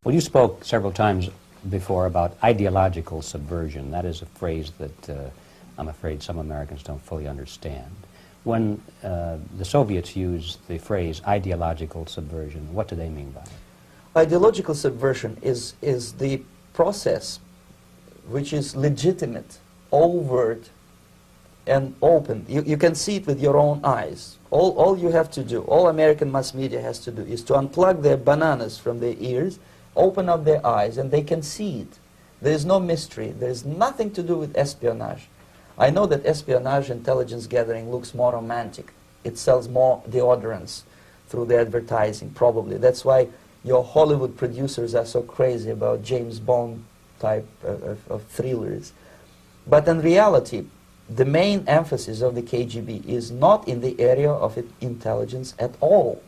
Well, you spoke several times before about ideological subversion. That is a phrase that I'm afraid some Americans don't fully understand. When the Soviets use the phrase ideological subversion, what do they mean by it? Ideological subversion is the process which is legitimate, overt, and open. You can see it with your own eyes. All you have to do, all American mass media has to do, is to unplug their bananas from their ears, open up their eyes, and they can see it. There is no mystery. There is nothing to do with espionage. I know that espionage intelligence gathering looks more romantic. It sells more deodorants through the advertising, probably. That's why your Hollywood producers are so crazy about James Bond type of thrillers. But in reality, the main emphasis of the KGB is not in the area of intelligence at all.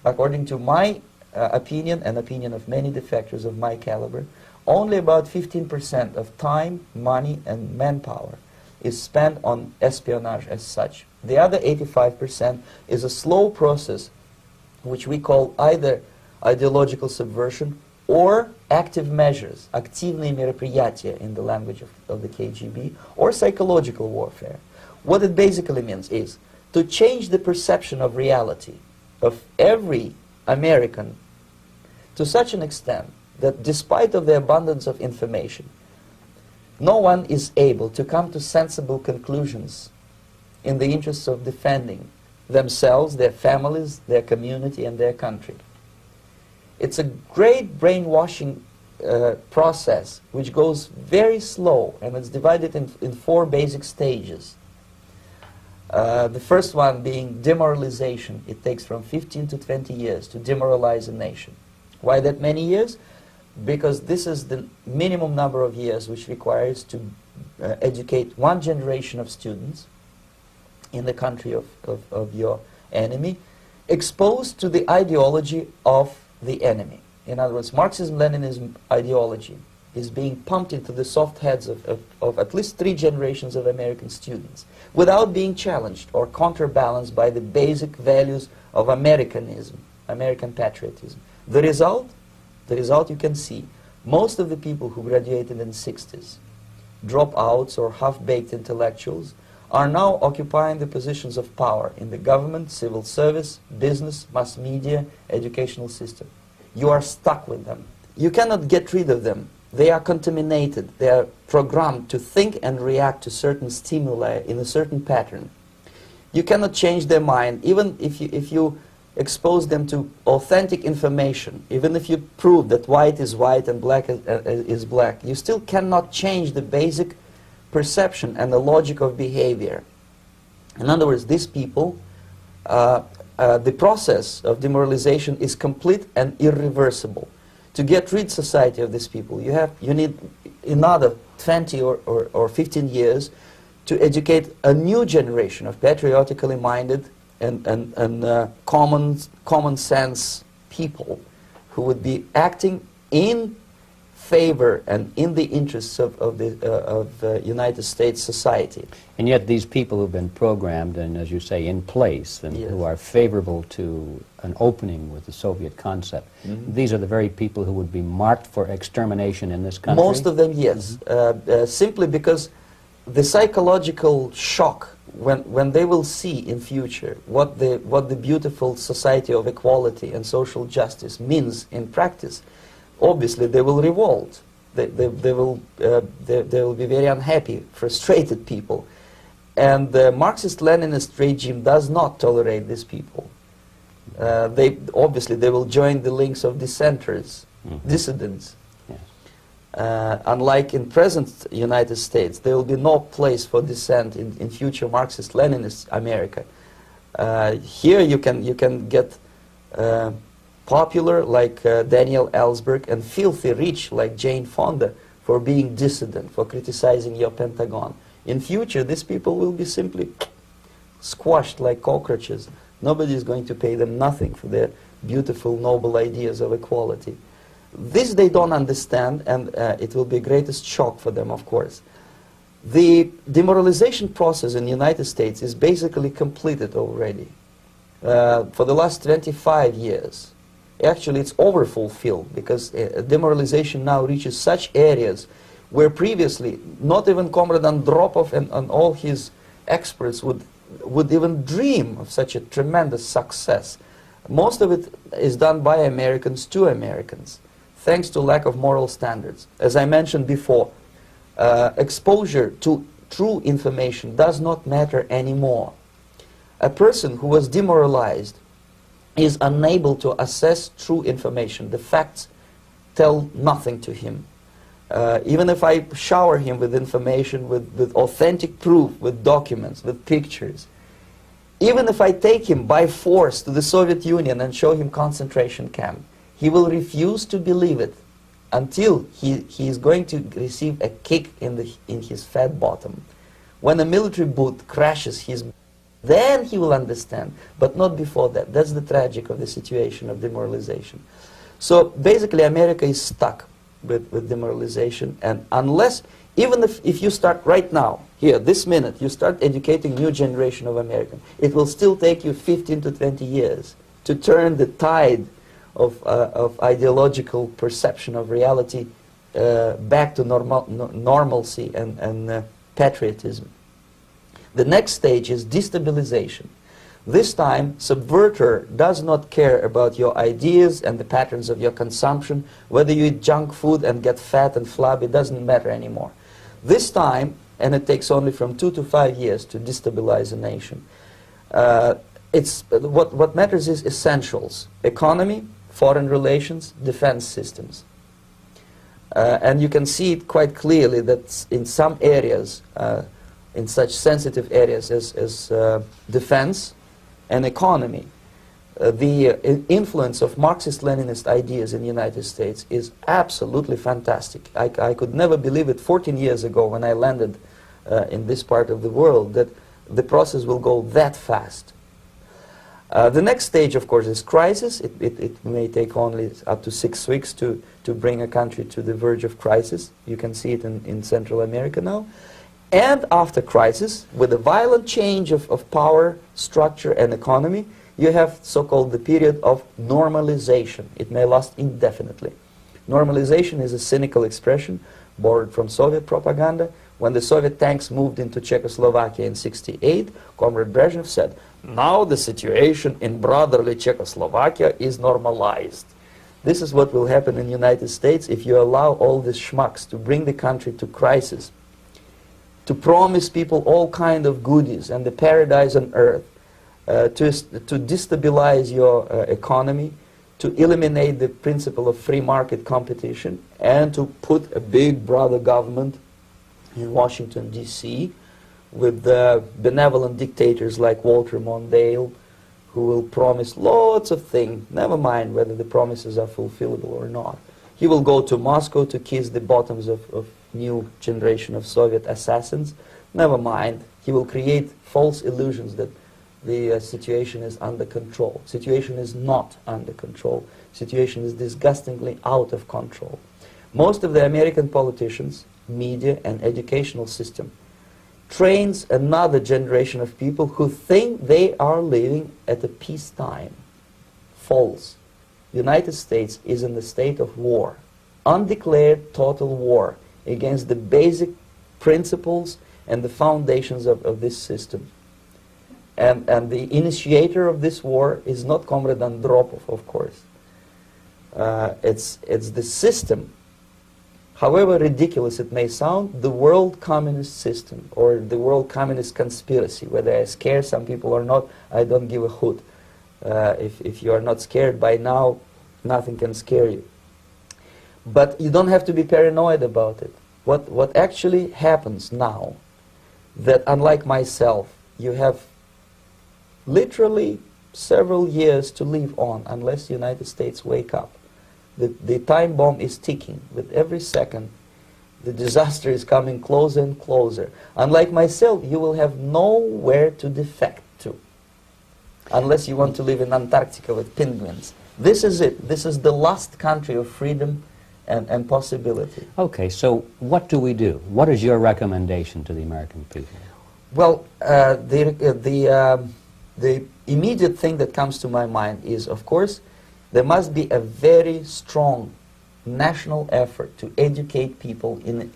According to my opinion and opinion of many defectors of my caliber, only about 15% of time, money, and manpower is spent on espionage as such. The other 85% is a slow process which we call either ideological subversion or active measures, активные мероприятия in the language of the KGB, or psychological warfare. What it basically means is to change the perception of reality of every American to such an extent that despite of the abundance of information, no one is able to come to sensible conclusions in the interests of defending themselves, their families, their community, and their country. It's a great brainwashing process which goes very slow, and it's divided in 4 basic stages. The first one being demoralization. It takes from 15 to 20 years to demoralize a nation. Why that many years? Because this is the minimum number of years which requires to educate one generation of students in the country of your enemy, exposed to the ideology of the enemy. In other words, Marxism-Leninism ideology is being pumped into the soft heads of at least 3 generations of American students without being challenged or counterbalanced by the basic values of Americanism, American patriotism. The result you can see. Most of the people who graduated in the 60s, dropouts or half-baked intellectuals, are now occupying the positions of power in the government, civil service, business, mass media, educational system. You are stuck with them. You cannot get rid of them. They are contaminated. They are programmed to think and react to certain stimuli in a certain pattern. You cannot change their mind, even if you expose them to authentic information, even if you prove that white is white and black is black, you still cannot change the basic perception and the logic of behavior. In other words, these people, the process of demoralization is complete and irreversible. To get rid society of these people, you need another 20 or 15 years to educate a new generation of patriotically minded and common sense people who would be acting in favor and in the interests of United States society. And yet these people who've been programmed and, as you say, in place, and Yes. who are favorable to an opening with the Soviet concept, these are the very people who would be marked for extermination in this country? Most of them, yes. Simply because the psychological shock when they will see in future what the beautiful society of equality and social justice means in practice, obviously they will revolt. They will be very unhappy, frustrated people. And the Marxist-Leninist regime does not tolerate these people. Obviously they will join the links of dissenters, dissidents. Unlike in present United States, there will be no place for dissent in future Marxist-Leninist America. Here you can get popular like Daniel Ellsberg and filthy rich like Jane Fonda for being dissident, for criticizing your Pentagon. In future, these people will be simply squashed like cockroaches. Nobody is going to pay them nothing for their beautiful, noble ideas of equality. This they don't understand, and it will be greatest shock for them, of course. The demoralization process in the United States is basically completed already. For the last 25 years, actually it's overfulfilled, because demoralization now reaches such areas where previously not even Comrade Andropov and all his experts would even dream of such a tremendous success. Most of it is done by Americans to Americans, thanks to lack of moral standards. As I mentioned before, exposure to true information does not matter anymore. A person who was demoralized is unable to assess true information. The facts tell nothing to him. Even if I shower him with information, with authentic proof, with documents, with pictures, even if I take him by force to the Soviet Union and show him concentration camp, he will refuse to believe it until he is going to receive a kick in his fat bottom. When a military boot crashes his, then he will understand, but not before that. That's the tragic of the situation of demoralization. So basically America is stuck with demoralization, and unless, even if you start right now, here, this minute, you start educating new generation of Americans, it will still take you 15 to 20 years to turn the tide of ideological perception of reality back to normalcy and patriotism. The next stage is destabilization. This time, subverter does not care about your ideas and the patterns of your consumption. Whether you eat junk food and get fat and flabby, it doesn't matter anymore. This time, and it takes only from 2 to 5 years to destabilize a nation, what matters is essentials: economy, foreign relations, defense systems. And you can see it quite clearly that in some areas, in such sensitive areas as defense and economy, the influence of Marxist-Leninist ideas in the United States is absolutely fantastic. I could never believe it 14 years ago when I landed in this part of the world, that the process will go that fast. The next stage, of course, is crisis. It may take only up to 6 weeks to bring a country to the verge of crisis. You can see it in Central America now. And after crisis, with a violent change of power, structure, and economy, you have so-called the period of normalization. It may last indefinitely. Normalization is a cynical expression borrowed from Soviet propaganda. When the Soviet tanks moved into Czechoslovakia in '68, Comrade Brezhnev said, "Now the situation in brotherly Czechoslovakia is normalized." This is what will happen in the United States if you allow all these schmucks to bring the country to crisis, to promise people all kind of goodies and the paradise on earth, to destabilize your economy, to eliminate the principle of free market competition, and to put a big brother government in Washington, D.C., with benevolent dictators like Walter Mondale, who will promise lots of things, never mind whether the promises are fulfillable or not. He will go to Moscow to kiss the bottoms of new generation of Soviet assassins, never mind. He will create false illusions that the situation is under control. Situation is not under control. Situation is disgustingly out of control. Most of the American politicians, media, and educational system trains another generation of people who think they are living at a peacetime. False. The United States is in the state of war, undeclared total war against the basic principles and the foundations of this system. And the initiator of this war is not Comrade Andropov, of course. It's the system. However ridiculous it may sound, the world communist system or the world communist conspiracy, whether I scare some people or not, I don't give a hoot. If you are not scared by now, nothing can scare you. But you don't have to be paranoid about it. What actually happens now, that unlike myself, you have literally several years to live on unless the United States wake up. The time bomb is ticking. With every second, the disaster is coming closer and closer. Unlike myself, you will have nowhere to defect to, unless you want to live in Antarctica with penguins. This is it. This is the last country of freedom and possibility. Okay, so what do we do? What is your recommendation to the American people? Well, the immediate thing that comes to my mind is, of course, There must be a very strong national effort to educate people in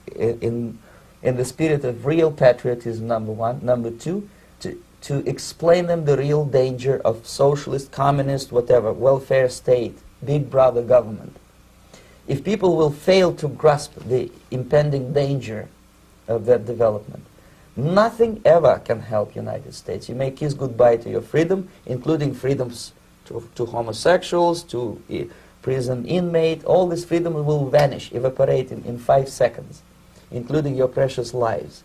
the spirit of real patriotism, number one. Number two, to explain them the real danger of socialist, communist, whatever, welfare state, big brother government. If people will fail to grasp the impending danger of that development, nothing ever can help United States. You may kiss goodbye to your freedom, including freedoms to homosexuals, to prison inmate. All this freedom will vanish, evaporate in 5 seconds, including your precious lives.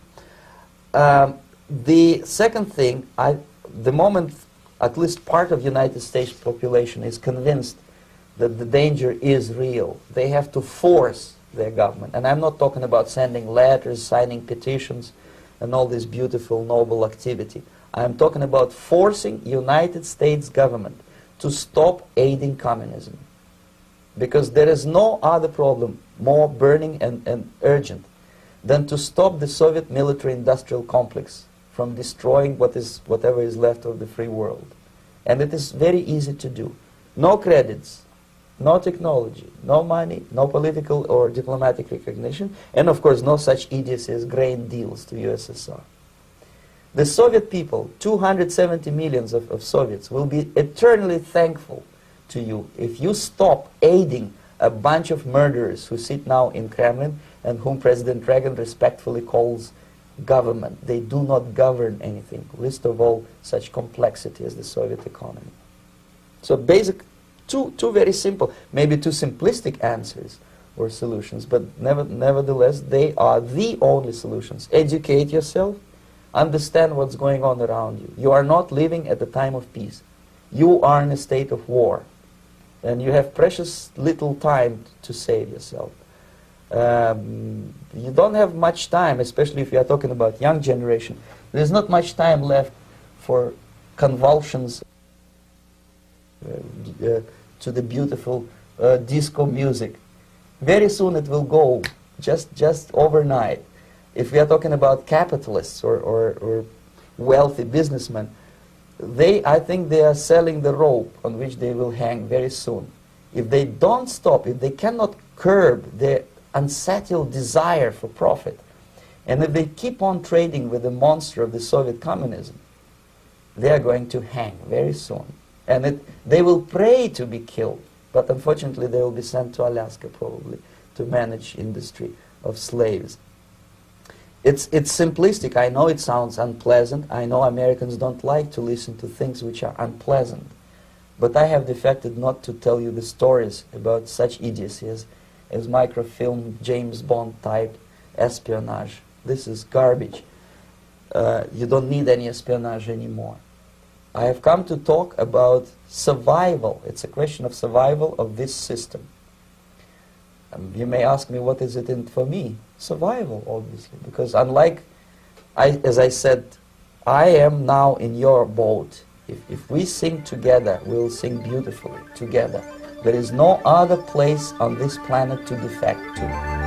The second thing, the moment at least part of United States population is convinced that the danger is real, they have to force their government. And I'm not talking about sending letters, signing petitions, and all this beautiful, noble activity. I'm talking about forcing United States government to stop aiding communism. Because there is no other problem more burning and urgent than to stop the Soviet military-industrial complex from destroying whatever is left of the free world. And it is very easy to do. No credits, no technology, no money, no political or diplomatic recognition, and of course no such idiocy as grain deals to USSR. The Soviet people, 270 millions of Soviets, will be eternally thankful to you if you stop aiding a bunch of murderers who sit now in Kremlin and whom President Reagan respectfully calls government. They do not govern anything, least of all such complexity as the Soviet economy. So basic, two very simple, maybe too simplistic answers or solutions, but nevertheless they are the only solutions. Educate yourself, understand what's going on around you. You are not living at the time of peace. You are in a state of war, and you have precious little time to save yourself. You don't have much time, especially if you are talking about young generation. There's not much time left for convulsions to the beautiful disco music. Very soon it will go, just overnight. If we are talking about capitalists or wealthy businessmen, I think they are selling the rope on which they will hang very soon. If they don't stop, if they cannot curb their unsettled desire for profit, and if they keep on trading with the monster of the Soviet communism, they are going to hang very soon. And they will pray to be killed, but unfortunately they will be sent to Alaska probably to manage industry of slaves. It's simplistic. I know it sounds unpleasant. I know Americans don't like to listen to things which are unpleasant. But I have defected not to tell you the stories about such idiocy as microfilm, James Bond type espionage. This is garbage. You don't need any espionage anymore. I have come to talk about survival. It's a question of survival of this system. You may ask me, what is it in for me? Survival, obviously, because unlike, as I said, I am now in your boat. If we sing together, we'll sing beautifully together. There is no other place on this planet to defect to.